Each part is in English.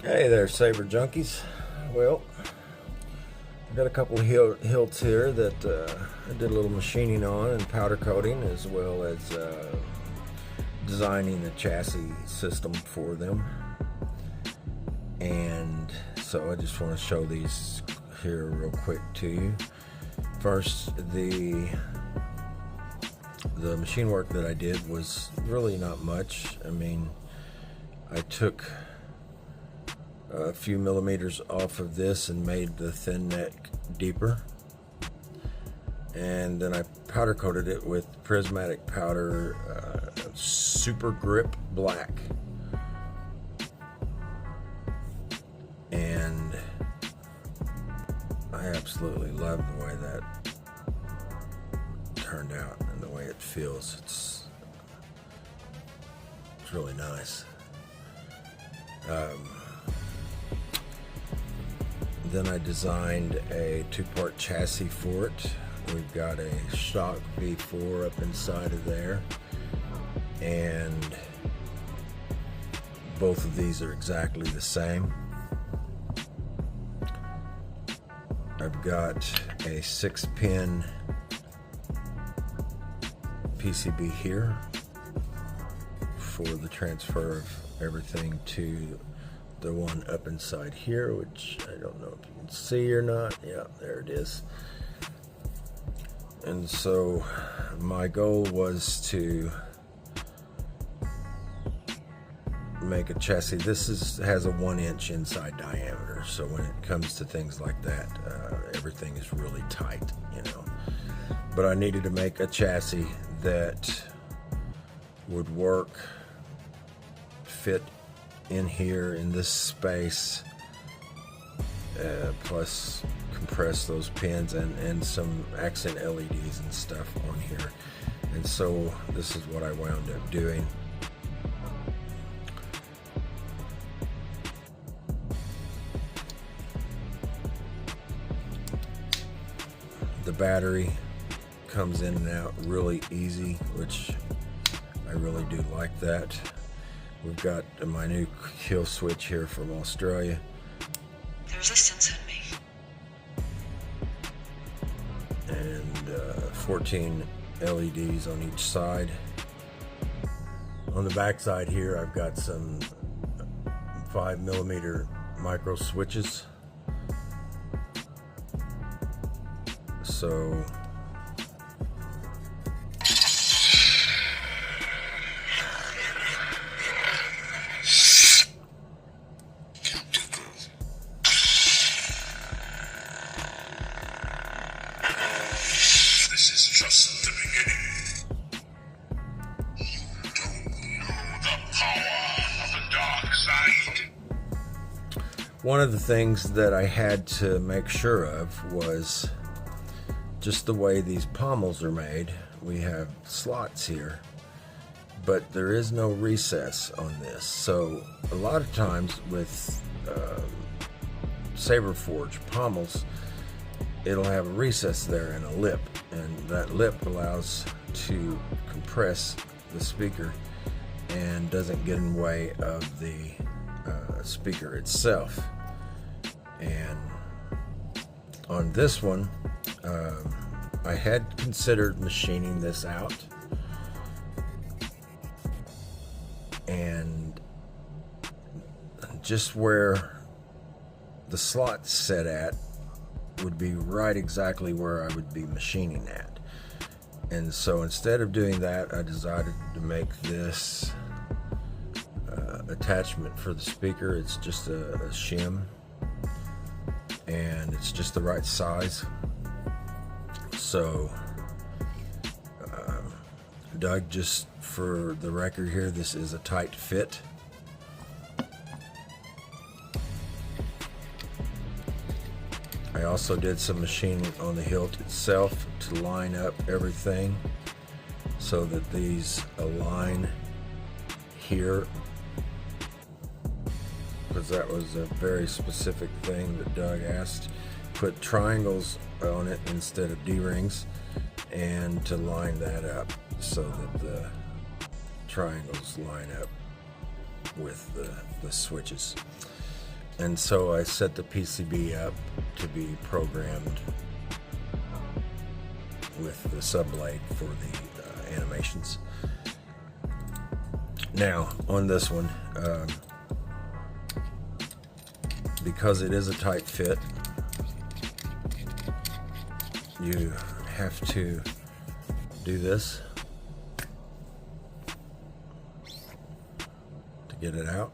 Hey there, Saber junkies. Well, I've got a couple of hilts here that I did a little machining on and powder coating, as well as designing the chassis system for them. And so I just want to show these here real quick to you. First, the machine work that I did was really not much. I mean, I took a few millimeters off of this and made the thin neck deeper, and then I powder coated it with prismatic powder, super grip black, and I absolutely love the way that turned out and the way it feels. It's really nice. Then I designed a two-part chassis for it. We've got a stock V4 up inside of there, and both of these are exactly the same. I've got a 6-pin PCB here for the transfer of everything to the one up inside here, which I don't know if you can see or not. Yeah, there it is. And so my goal was to make a chassis. This has a 1-inch inside diameter, so when it comes to things like that, everything is really tight, you know. But I needed to make a chassis that would work, fit in here in this space, plus compress those pins and some accent LEDs and stuff on here. And so this is what I wound up doing. The battery comes in and out really easy, which I really do like that. We've got my new kill switch here from Australia. The resistance in me. And 14 LEDs on each side. On the back side here, I've got some 5mm micro switches. So one of the things that I had to make sure of was just the way these pommels are made. We have slots here, but there is no recess on this. So a lot of times with Saber Forge pommels, it'll have a recess there and a lip, and that lip allows to compress the speaker and doesn't get in the way of the speaker itself. And on this one, I had considered machining this out, and just where the slot set at would be right exactly where I would be machining at. And so instead of doing that, I decided to make this attachment for the speaker. It's just a shim, and it's just the right size. So Doug, just for the record here, this is a tight fit. I also did some machining on the hilt itself to line up everything so that these align here, because that was a very specific thing that Doug asked. Put triangles on it instead of D-rings, and to line that up so that the triangles line up with the switches. And so I set the PCB up to be programmed with the subblade for the animations. Now on this one, because it is a tight fit, you have to do this to get it out.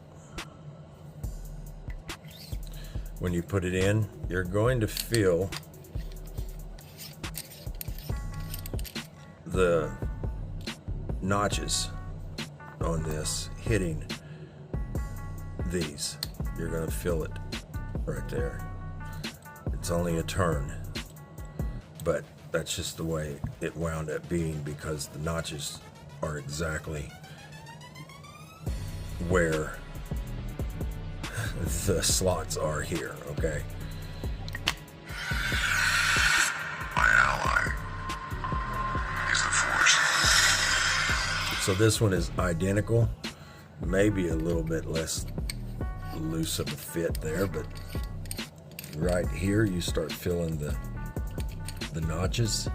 When you put it in, you're going to feel the notches on this hitting these. You're going to feel it right there. It's only a turn, but that's just the way it wound up being, because the notches are exactly where the slots are here, okay? My ally is the Force. So this one is identical, maybe a little bit less loose of a fit there, but right here you start feeling the notches,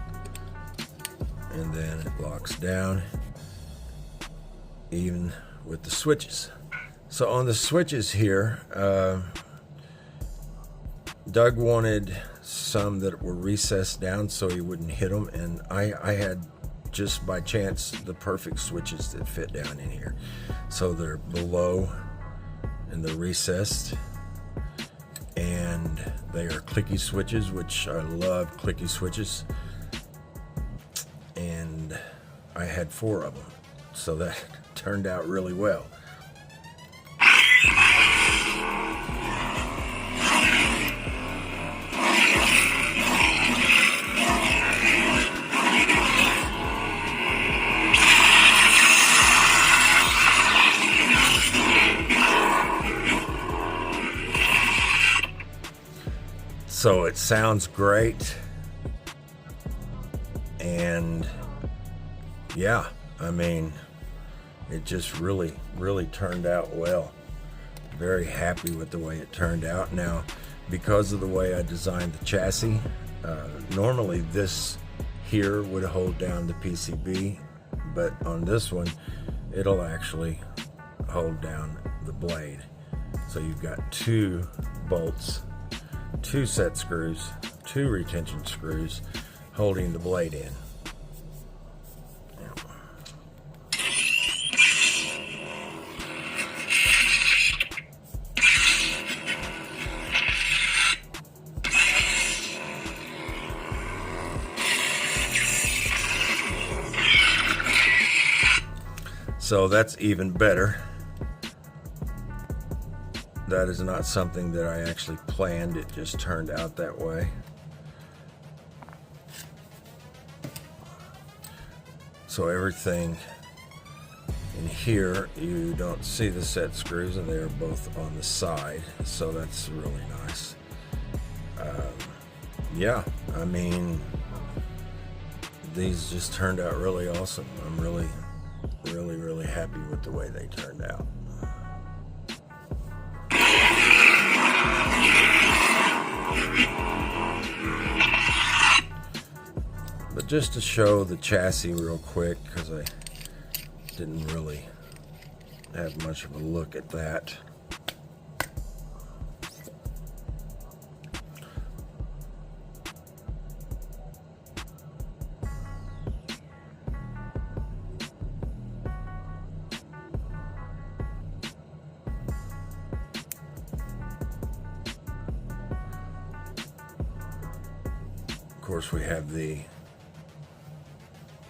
and then it locks down, even with the switches. So on the switches here, Doug wanted some that were recessed down so he wouldn't hit them, and I had, just by chance, the perfect switches that fit down in here. So they're below and they're recessed, and they are clicky switches, which I love clicky switches, and I had 4 of them, so that turned out really well. So it sounds great, and yeah, I mean, it just really turned out well. Very happy with the way it turned out. Now, because of the way I designed the chassis, normally this here would hold down the PCB, but on this one, it'll actually hold down the blade. So you've got 2 bolts, 2 set screws, 2 retention screws holding the blade in. So that's even better. That is not something that I actually planned, it just turned out that way. So everything in here, you don't see the set screws, and they're both on the side, so that's really nice. Yeah, I mean, these just turned out really awesome. I'm really happy with the way they turned out. But just to show the chassis real quick, because I didn't really have much of a look at that. Of course, we have the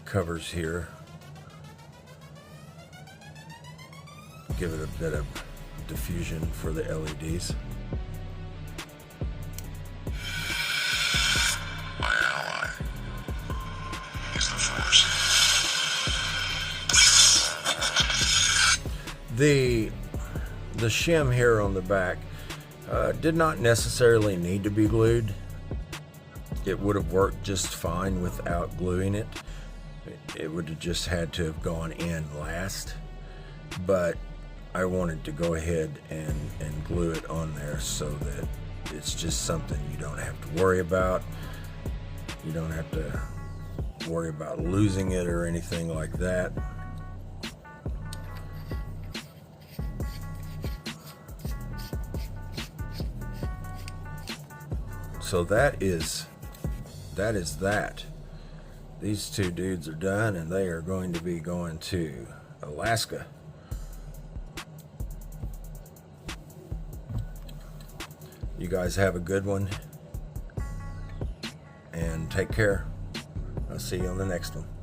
covers here. Give it a bit of diffusion for the LEDs. My ally is the Force. The shim here on the back did not necessarily need to be glued. It would have worked just fine without gluing it. It would have just had to have gone in last. But I wanted to go ahead and glue it on there so that it's just something you don't have to worry about. You don't have to worry about losing it or anything like that. So that is that. These two dudes are done, and they are going to be going to Alaska. You guys have a good one, and take care. I'll see you on the next one.